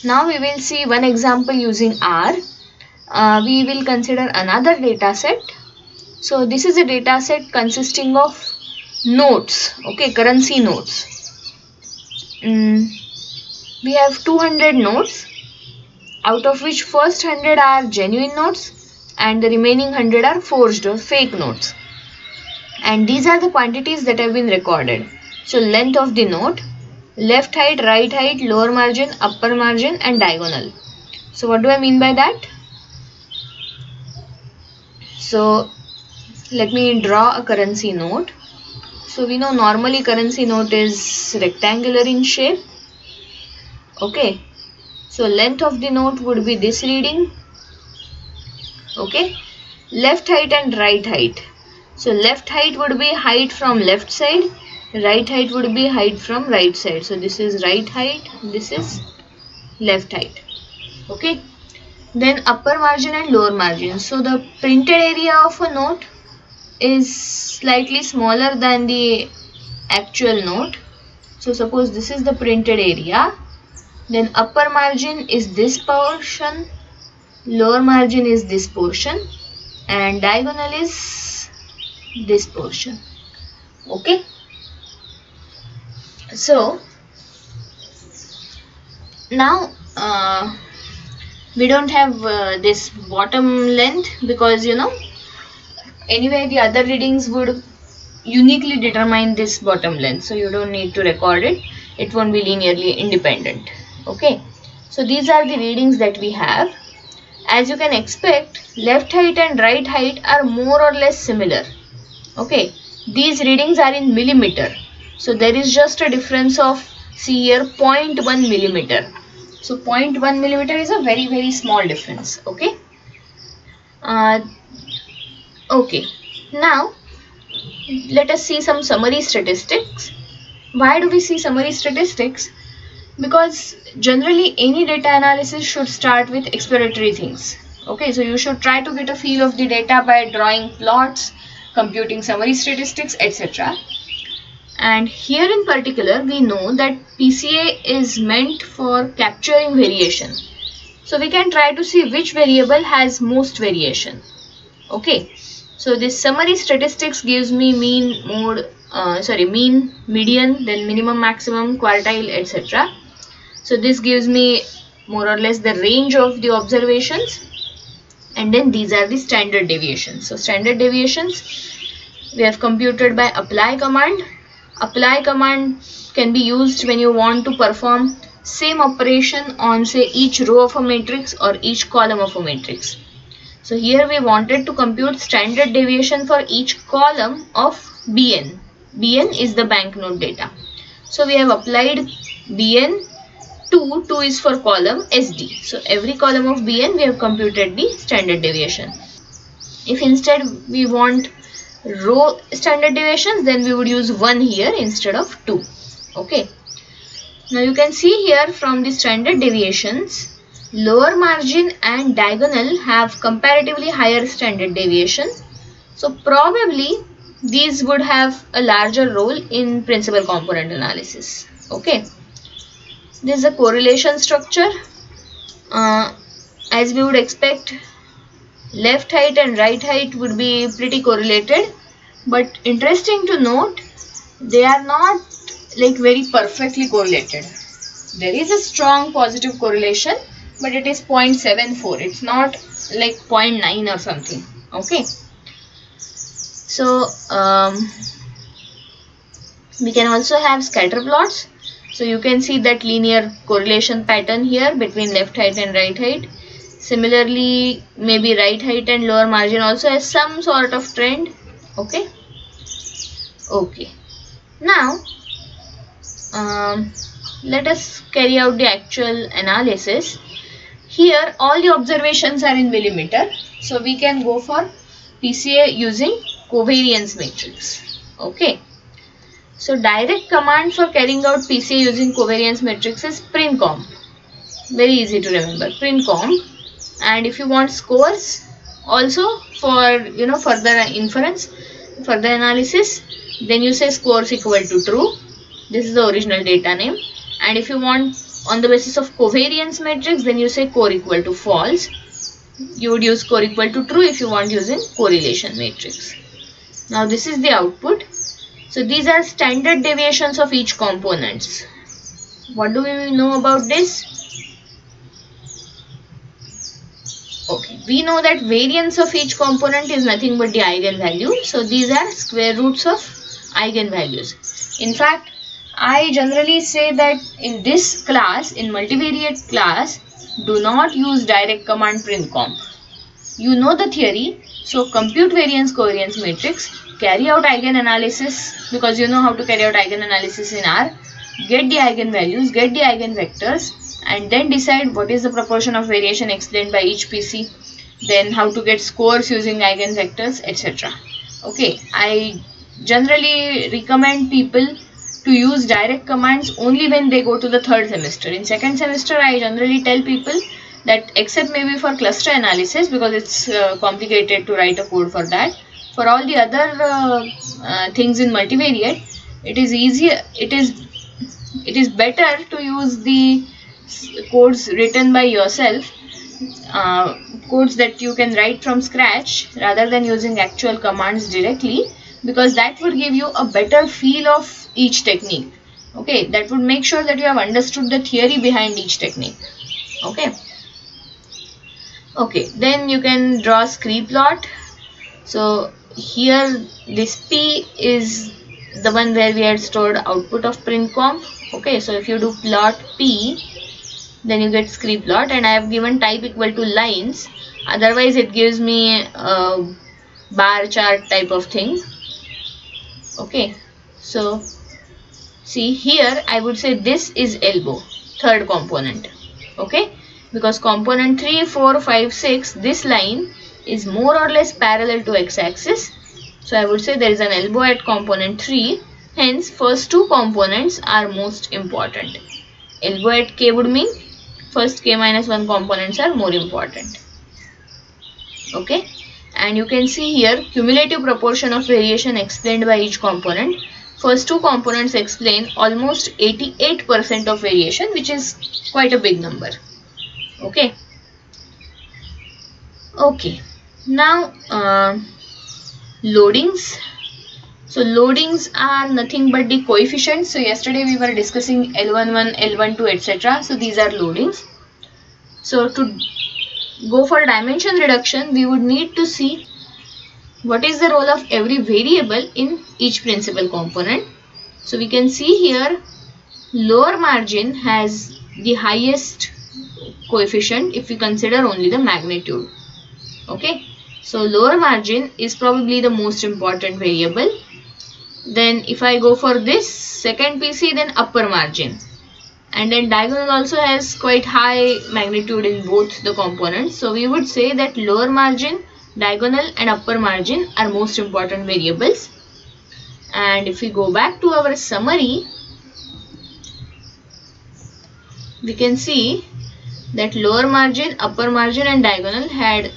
Now we will see one example using R. We will consider another data set. So this is a data set consisting of notes, okay, currency notes. We have 200 notes, out of which first 100 are genuine notes and the remaining 100 are forged or fake notes. And these are the quantities that have been recorded. So length of the note, left height, right height, lower margin, upper margin and diagonal. So what do I mean by that? So let me draw a currency note. So we know normally currency note is rectangular in shape. Okay. So length of the note would be this reading. Okay. Left height and right height. So left height would be height from left side. Right height would be height from right side. So this is right height. This is left height. Okay. Then upper margin and lower margin. So the printed area of a note is slightly smaller than the actual note. So suppose this is the printed area, then upper margin is this portion, lower margin is this portion and diagonal is this portion. Okay. So now we don't have this bottom length because anyway the other readings would uniquely determine this bottom length, so you don't need to record it. It won't be linearly independent. Okay, so these are the readings that we have. As you can expect, left height and right height are more or less similar. Okay, these readings are in millimeter, so there is just a difference of, see here, 0.1 millimeter. So 0.1 millimeter is a very small difference. Okay. Okay, now let us see some summary statistics. Why do we see summary statistics? Because generally any data analysis should start with exploratory things. Okay, so you should try to get a feel of the data by drawing plots, computing summary statistics, etc. And here in particular, we know that PCA is meant for capturing variation. So we can try to see which variable has most variation. Okay, so this summary statistics gives me mean, mean, median, then minimum, maximum, quartile, etc. So this gives me more or less the range of the observations, and then these are the standard deviations. So standard deviations we have computed by apply command. Apply command can be used when you want to perform same operation on, say, each row of a matrix or each column of a matrix. So here we wanted to compute standard deviation for each column of BN. BN is the banknote data. So we have applied BN. 2 is for column SD. So every column of BN we have computed the standard deviation. If instead we want row standard deviations, then we would use 1 here instead of 2. Okay. Now you can see here from the standard deviations, lower margin and diagonal have comparatively higher standard deviation. So probably these would have a larger role in principal component analysis. Okay. This is a correlation structure. As we would expect, left height and right height would be pretty correlated, but interesting to note, they are not like very perfectly correlated. There is a strong positive correlation, but it is 0.74. It's not like 0.9 or something. Okay. So we can also have scatter plots. So you can see that linear correlation pattern here between left height and right height. Similarly, maybe right height and lower margin also has some sort of trend. Okay. Okay. Now, let us carry out the actual analysis. Here, all the observations are in millimeter. So we can go for PCA using covariance matrix. Okay. So direct command for carrying out PCA using covariance matrix is princomp. Very easy to remember, princomp. And if you want scores also for further inference, further analysis, then you say scores equal to true. This is the original data name. And if you want on the basis of covariance matrix, then you say core equal to false. You would use core equal to true if you want using correlation matrix. Now this is the output. So these are standard deviations of each components. What do we know about this? Okay, we know that variance of each component is nothing but the eigenvalue. So these are square roots of eigenvalues. In fact, I generally say that in this class, in multivariate class, do not use direct command printcomp. You know the theory, so compute variance covariance matrix, carry out eigenanalysis because you know how to carry out eigenanalysis in R, get the eigenvalues, get the eigenvectors, and then decide what is the proportion of variation explained by each PC, then how to get scores using eigenvectors, etc. Okay, I generally recommend people to use direct commands only when they go to the third semester. In second semester, I generally tell people that except maybe for cluster analysis because it's complicated to write a code for that. For all the other things in multivariate, it is easier. It is better to use the codes written by yourself, uh, codes that you can write from scratch rather than using actual commands directly, because that would give you a better feel of each technique. Okay, that would make sure that you have understood the theory behind each technique. Okay, then you can draw scree plot. So here this P is the one where we had stored output of printcomp. Okay, so if you do plot P, then you get scree plot, and I have given type equal to lines, otherwise it gives me a bar chart type of thing. Okay, so see here I would say this is elbow, third component. Okay, because component 3, 4, 5, 6, this line is more or less parallel to x-axis, so I would say there is an elbow at component 3, hence first two components are most important. Elbow at k would mean first k minus 1 components are more important. Okay, and you can see here cumulative proportion of variation explained by each component. First two components explain almost 88% of variation, which is quite a big number. Okay. Okay. Now loadings. So loadings are nothing but the coefficients. So yesterday we were discussing L11, L12, etc. So these are loadings. So to go for dimension reduction, we would need to see what is the role of every variable in each principal component. So we can see here lower margin has the highest coefficient if we consider only the magnitude. Okay, so lower margin is probably the most important variable. Then if I go for this second PC, then upper margin, and then diagonal also has quite high magnitude in both the components. So we would say that lower margin, diagonal and upper margin are most important variables. And if we go back to our summary, we can see that lower margin, upper margin and diagonal had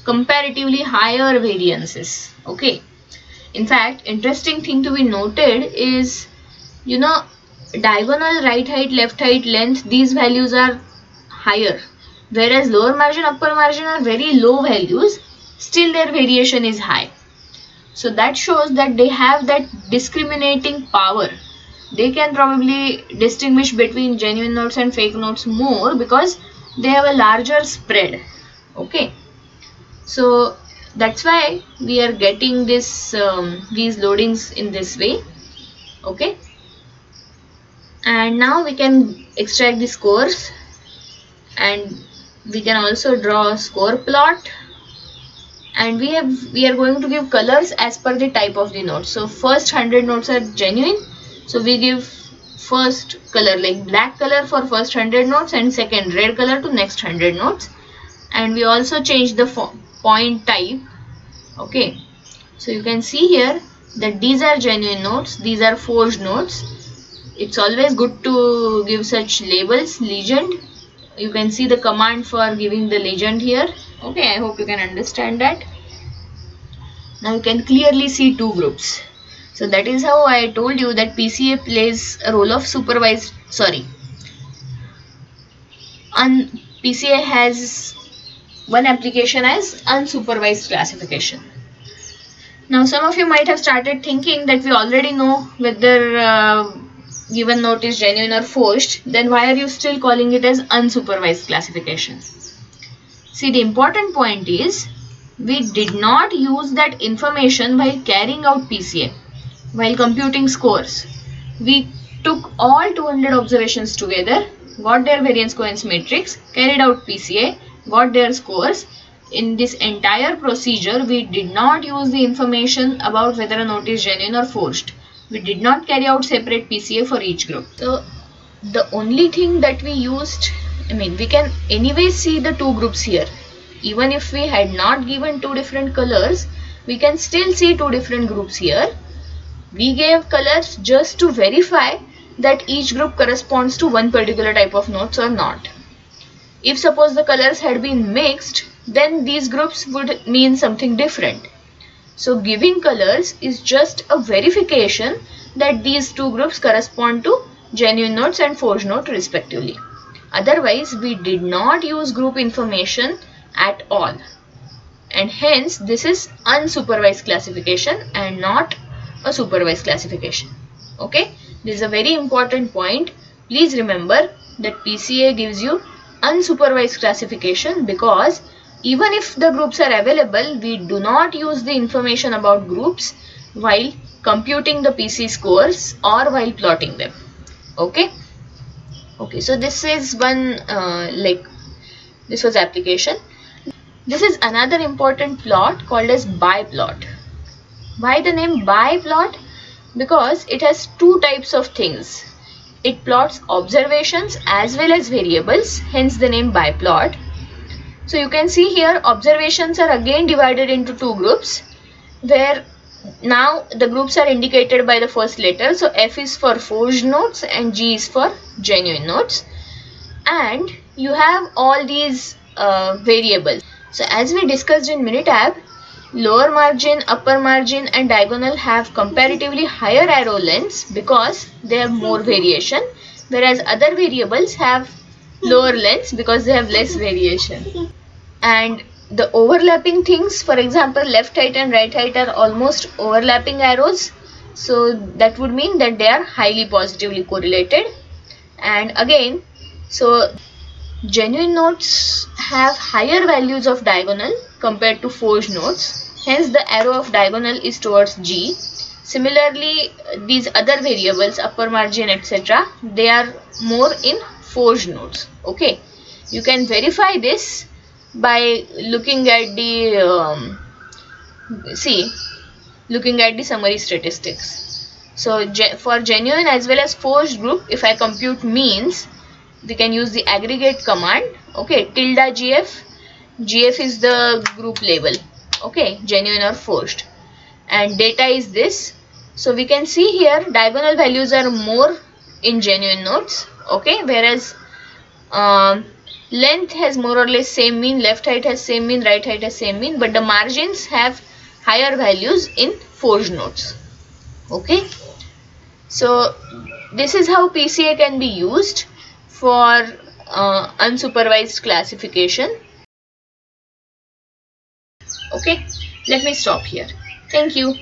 comparatively higher variances. Okay, in fact, interesting thing to be noted is, you know, diagonal, right height, left height, length, these values are higher, whereas lower margin, upper margin are very low values, still their variation is high. So that shows that they have that discriminating power. They can probably distinguish between genuine nodes and fake nodes more because they have a larger spread. Okay, so that's why we are getting this these loadings in this way. Okay, and now we can extract the scores, and we can also draw a score plot, and we are going to give colors as per the type of the node. So first 100 nodes are genuine, so we give first color like black color for first 100 nodes and second red color to next 100 nodes, and we also change the point type. Okay, so you can see here that these are genuine nodes, these are forged nodes. It's always good to give such labels. Legend, you can see the command for giving the legend here. Okay, I hope you can understand that. Now you can clearly see two groups. So that is how I told you that PCA plays a role of PCA has one application as unsupervised classification. Now some of you might have started thinking that we already know whether given note is genuine or forged, then why are you still calling it as unsupervised classification? See, the important point is we did not use that information while carrying out PCA, while computing scores. We took all 200 observations together, got their variance covariance matrix, carried out PCA, got their scores. In this entire procedure, we did not use the information about whether a note is genuine or forged. We did not carry out separate PCA for each group. So the only thing that we used, we can anyway see the two groups here. Even if we had not given two different colors, we can still see two different groups here. We gave colors just to verify that each group corresponds to one particular type of notes or not. If suppose the colors had been mixed, then these groups would mean something different. So giving colors is just a verification that these two groups correspond to genuine notes and forged note respectively. Otherwise, we did not use group information at all. And hence, this is unsupervised classification and not a supervised classification. Okay, this is a very important point. Please remember that PCA gives you unsupervised classification because even if the groups are available, we do not use the information about groups while computing the PC scores or while plotting them. Okay, so this is one this was application. This is another important plot called as biplot. Why the name biplot? Because it has two types of things. It plots observations as well as variables, hence the name biplot. So you can see here observations are again divided into two groups, where now the groups are indicated by the first letter. So F is for forged notes and G is for genuine notes. And you have all these variables. So as we discussed in Minitab, lower margin, upper margin and diagonal have comparatively higher arrow lengths because they have more variation, whereas other variables have lower lengths because they have less variation. And the overlapping things, for example, left height and right height are almost overlapping arrows, so that would mean that they are highly positively correlated. And again, so genuine notes have higher values of diagonal compared to forged notes, hence the arrow of diagonal is towards G. Similarly, these other variables, upper margin, etc., they are more in forged notes. Okay, you can verify this by looking at the looking at the summary statistics. So for genuine as well as forged group, if I compute means, we can use the aggregate command. Okay, tilde GF is the group label. Okay, genuine or forged, and data is this. So we can see here diagonal values are more in genuine notes. Okay, whereas length has more or less same mean, left height has same mean, right height has same mean, but the margins have higher values in forged notes. Okay, so this is how PCA can be used for unsupervised classification. Okay, let me stop here. Thank you.